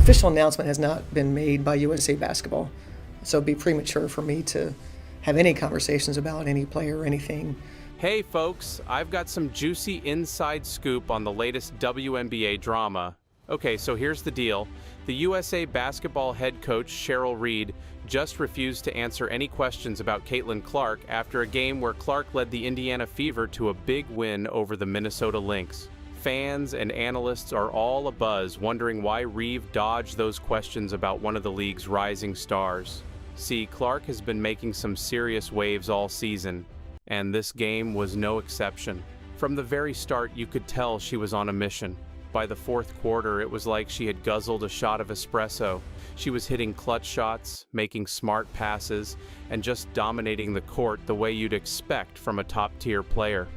official announcement has not been made by USA Basketball, so it'd be premature for me to have any conversations about any player or anything. Hey folks, I've got some juicy inside scoop on the latest WNBA drama. Okay, so here's the deal. The USA Basketball head coach Cheryl Reed just refused to answer any questions about Caitlin Clark after a game where Clark led the Indiana Fever to a big win over the Minnesota Lynx. Fans and analysts are all abuzz, wondering why Reeve dodged those questions about one of the league's rising stars. See, Clark has been making some serious waves all season, and this game was no exception. From the very start, you could tell she was on a mission. By the fourth quarter, it was like she had guzzled a shot of espresso. She was hitting clutch shots, making smart passes, and just dominating the court the way you'd expect from a top-tier player.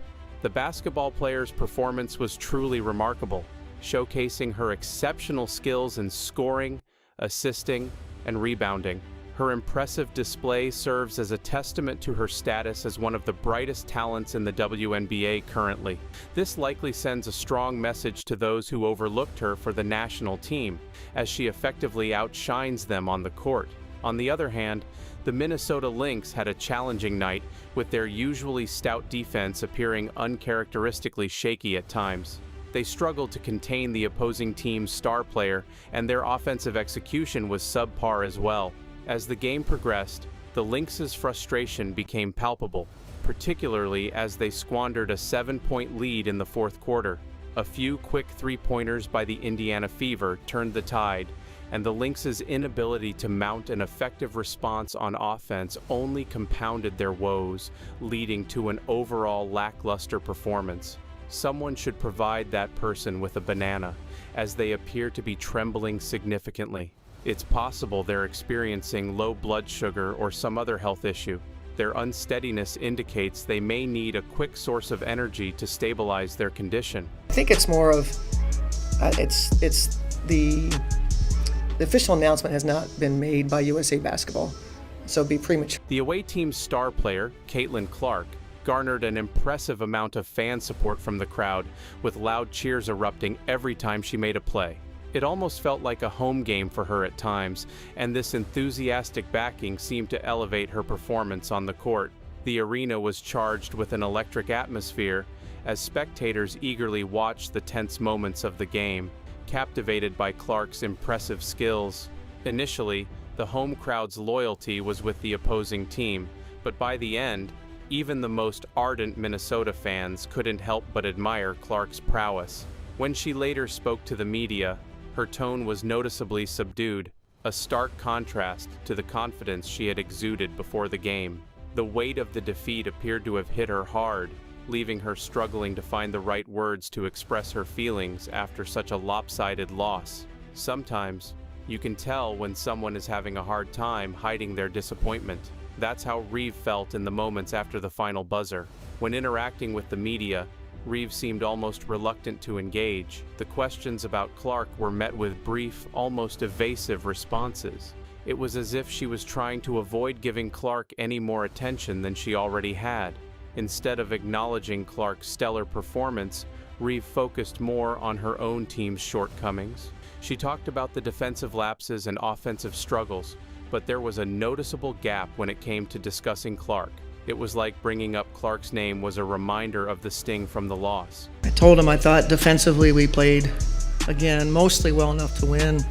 The basketball player's performance was truly remarkable, showcasing her exceptional skills in scoring, assisting, and rebounding. Her impressive display serves as a testament to her status as one of the brightest talents in the WNBA currently. This likely sends a strong message to those who overlooked her for the national team, as she effectively outshines them on the court. On the other hand, the Minnesota Lynx had a challenging night, with their usually stout defense appearing uncharacteristically shaky at times. They struggled to contain the opposing team's star player, and their offensive execution was subpar as well. As the game progressed, the Lynx's frustration became palpable, particularly as they squandered a 7-point lead in the fourth quarter. A few quick three-pointers by the Indiana Fever turned the tide, and the Lynx's inability to mount an effective response on offense only compounded their woes, leading to an overall lackluster performance. Someone should provide that person with a banana, as they appear to be trembling significantly. It's possible they're experiencing low blood sugar or some other health issue. Their unsteadiness indicates they may need a quick source of energy to stabilize their condition. I think it's more of, the official announcement has not been made by USA Basketball, so it'd be premature. The away team's star player, Caitlin Clark, garnered an impressive amount of fan support from the crowd, with loud cheers erupting every time she made a play. It almost felt like a home game for her at times, and this enthusiastic backing seemed to elevate her performance on the court. The arena was charged with an electric atmosphere as spectators eagerly watched the tense moments of the game, captivated by Clark's impressive skills. Initially, the home crowd's loyalty was with the opposing team, but by the end, even the most ardent Minnesota fans couldn't help but admire Clark's prowess. When she later spoke to the media, her tone was noticeably subdued, a stark contrast to the confidence she had exuded before the game. The weight of the defeat appeared to have hit her hard, leaving her struggling to find the right words to express her feelings after such a lopsided loss. Sometimes, you can tell when someone is having a hard time hiding their disappointment. That's how Reeve felt in the moments after the final buzzer. When interacting with the media, Reeve seemed almost reluctant to engage. The questions about Clark were met with brief, almost evasive responses. It was as if she was trying to avoid giving Clark any more attention than she already had. Instead of acknowledging Clark's stellar performance, Reeve focused more on her own team's shortcomings. She talked about the defensive lapses and offensive struggles, but there was a noticeable gap when it came to discussing Clark. It was like bringing up Clark's name was a reminder of the sting from the loss. I told him I thought defensively we played, again, mostly well enough to win.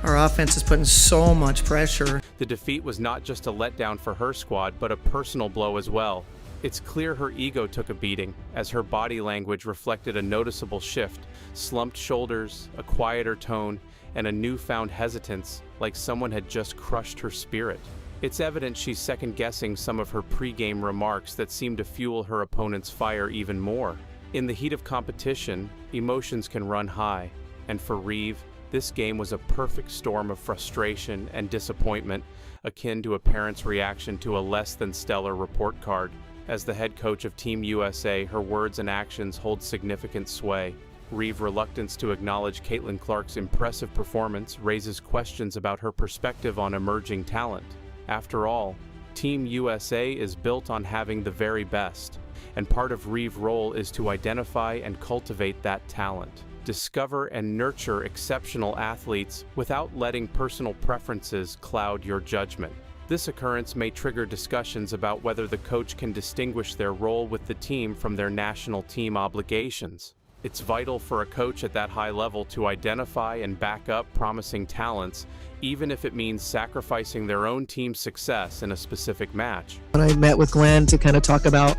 Our offense is putting so much pressure. The defeat was not just a letdown for her squad, but a personal blow as well. It's clear her ego took a beating, as her body language reflected a noticeable shift: slumped shoulders, a quieter tone, and a newfound hesitance, like someone had just crushed her spirit. It's evident she's second-guessing some of her pre-game remarks that seem to fuel her opponent's fire even more. In the heat of competition, emotions can run high, and for Reeve, this game was a perfect storm of frustration and disappointment, akin to a parent's reaction to a less-than-stellar report card. As the head coach of Team USA, her words and actions hold significant sway. Reeve's reluctance to acknowledge Caitlin Clark's impressive performance raises questions about her perspective on emerging talent. After all, Team USA is built on having the very best, and part of Reeve's role is to identify and cultivate that talent. discover and nurture exceptional athletes without letting personal preferences cloud your judgment. This occurrence may trigger discussions about whether the coach can distinguish their role with the team from their national team obligations. It's vital for a coach at that high level to identify and back up promising talents, even if it means sacrificing their own team's success in a specific match. When I met with Glenn to kind of talk about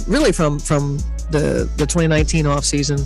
really from the 2019 offseason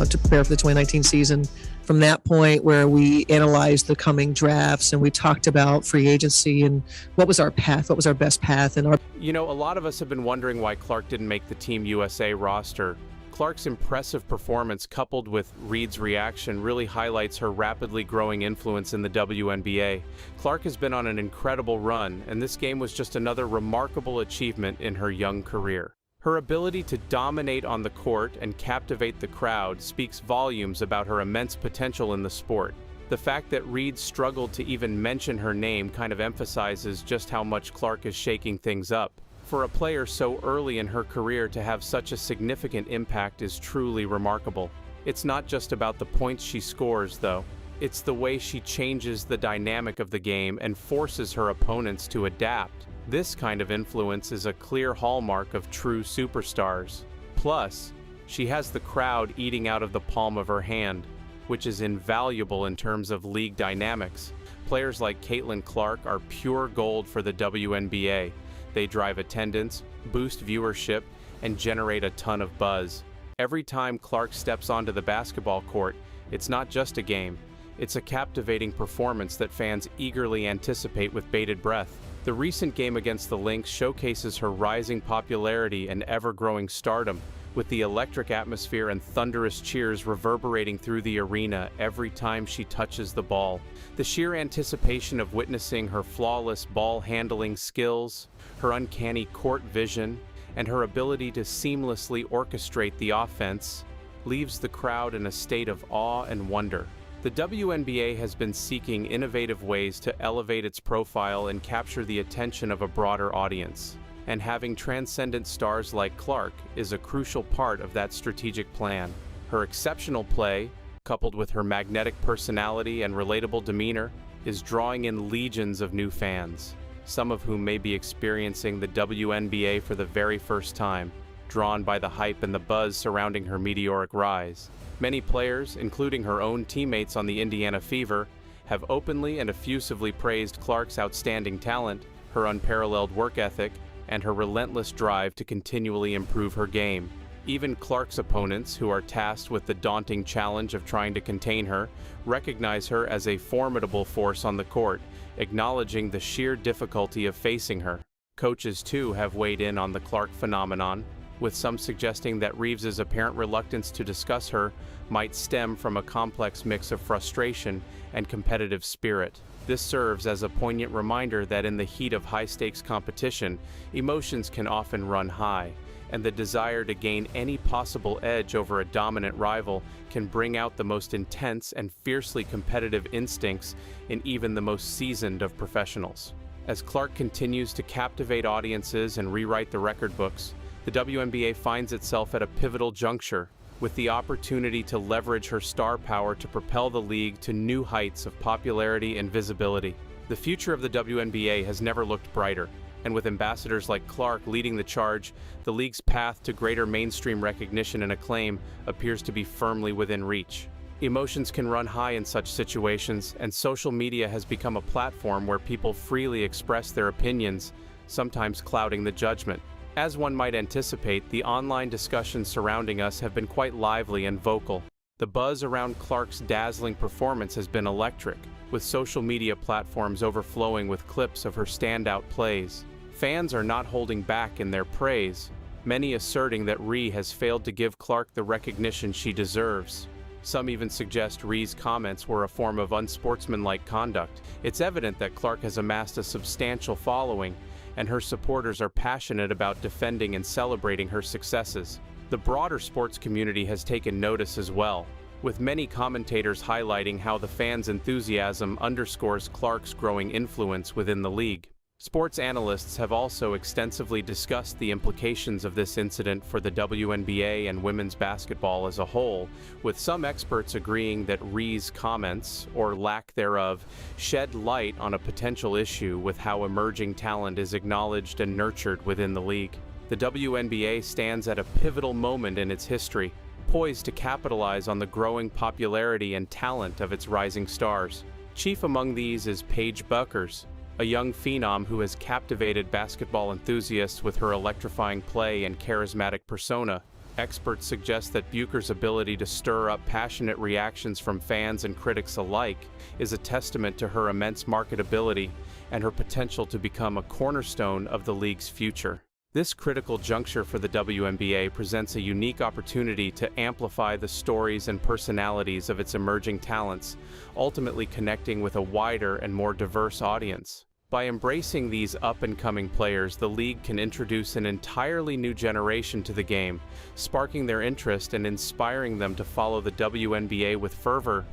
to prepare for the 2019 season, from that point where we analyzed the coming drafts and we talked about free agency and what was our path, what was our best path. And You know, a lot of us have been wondering why Clark didn't make the Team USA roster. Clark's impressive performance coupled with Reed's reaction really highlights her rapidly growing influence in the WNBA. Clark has been on an incredible run, and this game was just another remarkable achievement in her young career. Her ability to dominate on the court and captivate the crowd speaks volumes about her immense potential in the sport. The fact that Reed struggled to even mention her name kind of emphasizes just how much Clark is shaking things up. For a player so early in her career to have such a significant impact is truly remarkable. It's not just about the points she scores, though. It's the way she changes the dynamic of the game and forces her opponents to adapt. This kind of influence is a clear hallmark of true superstars. Plus, she has the crowd eating out of the palm of her hand, which is invaluable in terms of league dynamics. Players like Caitlin Clark are pure gold for the WNBA. They drive attendance, boost viewership, and generate a ton of buzz. Every time Clark steps onto the basketball court, it's not just a game. It's a captivating performance that fans eagerly anticipate with bated breath. The recent game against the Lynx showcases her rising popularity and ever-growing stardom, with the electric atmosphere and thunderous cheers reverberating through the arena every time she touches the ball. The sheer anticipation of witnessing her flawless ball-handling skills, her uncanny court vision, and her ability to seamlessly orchestrate the offense leaves the crowd in a state of awe and wonder. The WNBA has been seeking innovative ways to elevate its profile and capture the attention of a broader audience. And having transcendent stars like Clark is a crucial part of that strategic plan. Her exceptional play, coupled with her magnetic personality and relatable demeanor, is drawing in legions of new fans, some of whom may be experiencing the WNBA for the very first time, drawn by the hype and the buzz surrounding her meteoric rise. Many players, including her own teammates on the Indiana Fever, have openly and effusively praised Clark's outstanding talent, her unparalleled work ethic, and her relentless drive to continually improve her game. Even Clark's opponents, who are tasked with the daunting challenge of trying to contain her, recognize her as a formidable force on the court, acknowledging the sheer difficulty of facing her. Coaches, too, have weighed in on the Clark phenomenon, with some suggesting that Reeves's apparent reluctance to discuss her might stem from a complex mix of frustration and competitive spirit. This serves as a poignant reminder that in the heat of high-stakes competition, emotions can often run high, and the desire to gain any possible edge over a dominant rival can bring out the most intense and fiercely competitive instincts in even the most seasoned of professionals. As Clark continues to captivate audiences and rewrite the record books, the WNBA finds itself at a pivotal juncture, with the opportunity to leverage her star power to propel the league to new heights of popularity and visibility. The future of the WNBA has never looked brighter, and with ambassadors like Clark leading the charge, the league's path to greater mainstream recognition and acclaim appears to be firmly within reach. Emotions can run high in such situations, and social media has become a platform where people freely express their opinions, sometimes clouding the judgment. As one might anticipate, the online discussions surrounding us have been quite lively and vocal. The buzz around Clark's dazzling performance has been electric, with social media platforms overflowing with clips of her standout plays. Fans are not holding back in their praise, many asserting that Ree has failed to give Clark the recognition she deserves. Some even suggest Ree's comments were a form of unsportsmanlike conduct. It's evident that Clark has amassed a substantial following, and her supporters are passionate about defending and celebrating her successes. The broader sports community has taken notice as well, with many commentators highlighting how the fans' enthusiasm underscores Clark's growing influence within the league. Sports analysts have also extensively discussed the implications of this incident for the WNBA and women's basketball as a whole, with some experts agreeing that Ree's comments, or lack thereof, shed light on a potential issue with how emerging talent is acknowledged and nurtured within the league. The WNBA stands at a pivotal moment in its history, poised to capitalize on the growing popularity and talent of its rising stars. Chief among these is Paige Bueckers, a young phenom who has captivated basketball enthusiasts with her electrifying play and charismatic persona. Experts suggest that Bueckers' ability to stir up passionate reactions from fans and critics alike is a testament to her immense marketability and her potential to become a cornerstone of the league's future. This critical juncture for the WNBA presents a unique opportunity to amplify the stories and personalities of its emerging talents, ultimately connecting with a wider and more diverse audience. By embracing these up-and-coming players, the league can introduce an entirely new generation to the game, sparking their interest and inspiring them to follow the WNBA with fervor.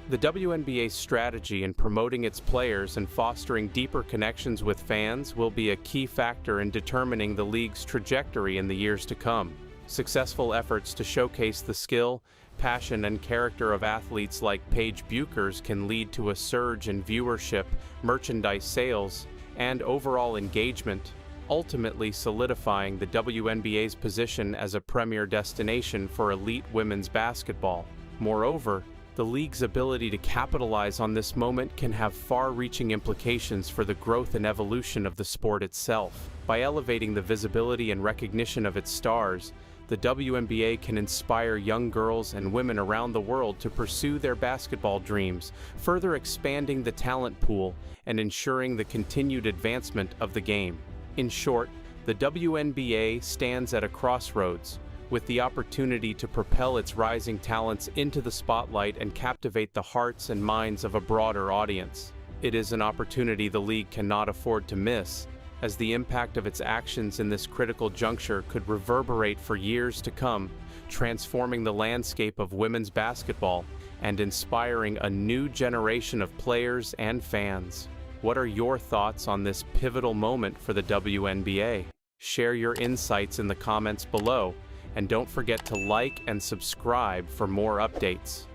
The WNBA's strategy in promoting its players and fostering deeper connections with fans will be a key factor in determining the league's trajectory in the years to come. Successful efforts to showcase the skill, passion, and character of athletes like Paige Bueckers can lead to a surge in viewership, merchandise sales, and overall engagement, ultimately solidifying the WNBA's position as a premier destination for elite women's basketball. Moreover, the league's ability to capitalize on this moment can have far-reaching implications for the growth and evolution of the sport itself. By elevating the visibility and recognition of its stars, the WNBA can inspire young girls and women around the world to pursue their basketball dreams, further expanding the talent pool and ensuring the continued advancement of the game. In short, the WNBA stands at a crossroads, with the opportunity to propel its rising talents into the spotlight and captivate the hearts and minds of a broader audience. It is an opportunity the league cannot afford to miss, as the impact of its actions in this critical juncture could reverberate for years to come, transforming the landscape of women's basketball and inspiring a new generation of players and fans. What are your thoughts on this pivotal moment for the WNBA? Share your insights in the comments below, and don't forget to like and subscribe for more updates.